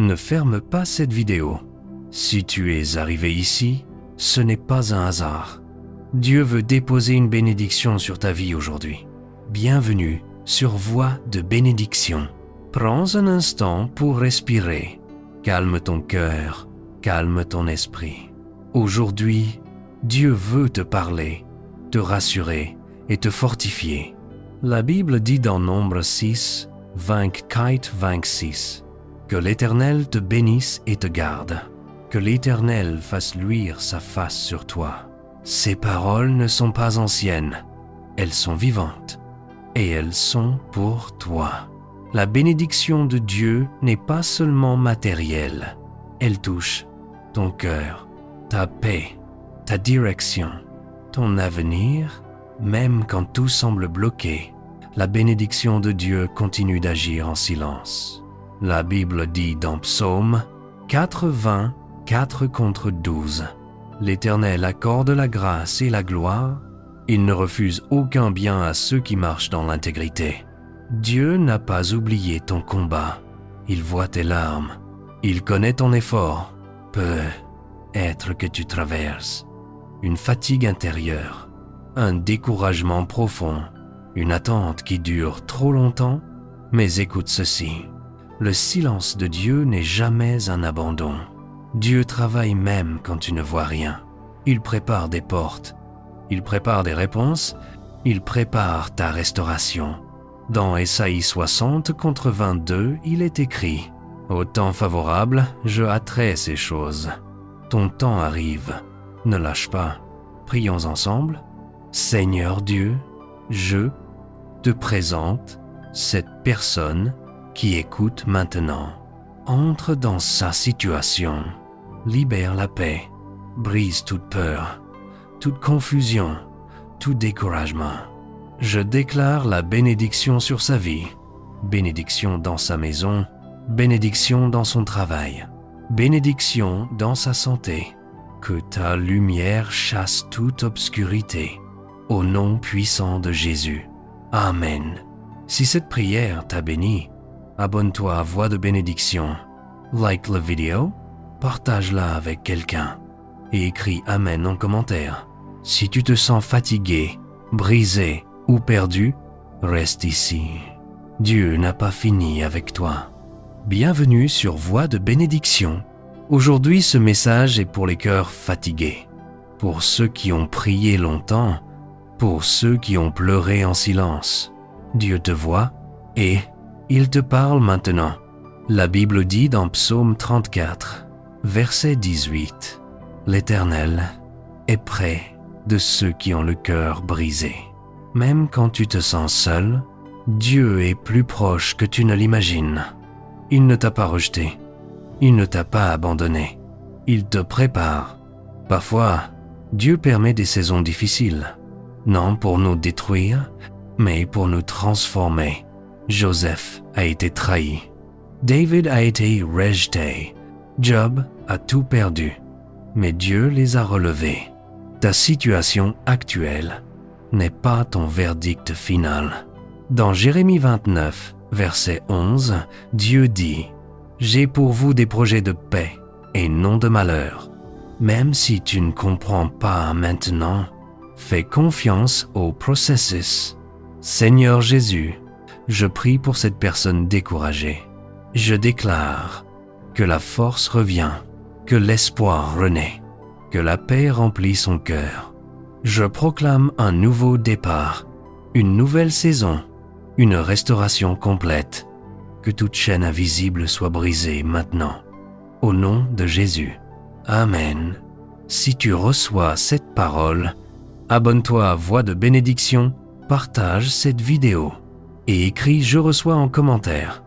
Ne ferme pas cette vidéo. Si tu es arrivé ici, ce n'est pas un hasard. Dieu veut déposer une bénédiction sur ta vie aujourd'hui. Bienvenue sur Voix de bénédiction. Prends un instant pour respirer. Calme ton cœur, calme ton esprit. Aujourd'hui, Dieu veut te parler, te rassurer et te fortifier. La Bible dit dans Nombre 6, 24-26, que l'Éternel te bénisse et te garde, que l'Éternel fasse luire sa face sur toi. Ces paroles ne sont pas anciennes, elles sont vivantes et elles sont pour toi. La bénédiction de Dieu n'est pas seulement matérielle, elle touche ton cœur, ta paix, ta direction, ton avenir, même quand tout semble bloqué. La bénédiction de Dieu continue d'agir en silence. La Bible dit dans Psaume 80, 4-12, l'Éternel accorde la grâce et la gloire, il ne refuse aucun bien à ceux qui marchent dans l'intégrité. Dieu n'a pas oublié ton combat, il voit tes larmes, il connaît ton effort. Peut-être que tu traverses une fatigue intérieure, un découragement profond, une attente qui dure trop longtemps, mais écoute ceci, le silence de Dieu n'est jamais un abandon. Dieu travaille même quand tu ne vois rien. Il prépare des portes, il prépare des réponses, il prépare ta restauration. Dans Ésaïe 60-22, il est écrit « Au temps favorable, je hâterai ces choses. Ton temps arrive, ne lâche pas. Prions ensemble. Seigneur Dieu, je te présente cette personne qui écoute maintenant. Entre dans sa situation, libère la paix, brise toute peur, toute confusion, tout découragement. Je déclare la bénédiction sur sa vie, bénédiction dans sa maison, bénédiction dans son travail, bénédiction dans sa santé. Que ta lumière chasse toute obscurité. Au nom puissant de Jésus. Amen. Si cette prière t'a béni, abonne-toi à Voix de bénédiction. Like la vidéo, partage-la avec quelqu'un et écris Amen en commentaire. Si tu te sens fatigué, brisé ou perdu, reste ici. Dieu n'a pas fini avec toi. Bienvenue sur Voix de bénédiction. Aujourd'hui, ce message est pour les cœurs fatigués, pour ceux qui ont prié longtemps, pour ceux qui ont pleuré en silence. Dieu te voit et il te parle maintenant. La Bible dit dans Psaume 34, verset 18, « L'Éternel est près de ceux qui ont le cœur brisé. » Même quand tu te sens seul, Dieu est plus proche que tu ne l'imagines. Il ne t'a pas rejeté. Il ne t'a pas abandonné. Il te prépare. Parfois, Dieu permet des saisons difficiles, non pour nous détruire, mais pour nous transformer. Joseph a été trahi. David a été rejeté. Job a tout perdu. Mais Dieu les a relevés. Ta situation actuelle n'est pas ton verdict final. Dans Jérémie 29, verset 11, Dieu dit « J'ai pour vous des projets de paix et non de malheur. » Même si tu ne comprends pas maintenant, fais confiance au processus. Seigneur Jésus, je prie pour cette personne découragée. Je déclare que la force revient, que l'espoir renaît, que la paix remplit son cœur. Je proclame un nouveau départ, une nouvelle saison, une restauration complète. Que toute chaîne invisible soit brisée maintenant. Au nom de Jésus. Amen. Si tu reçois cette parole, abonne-toi à Voix de bénédiction, partage cette vidéo et écris « Je reçois » en commentaire.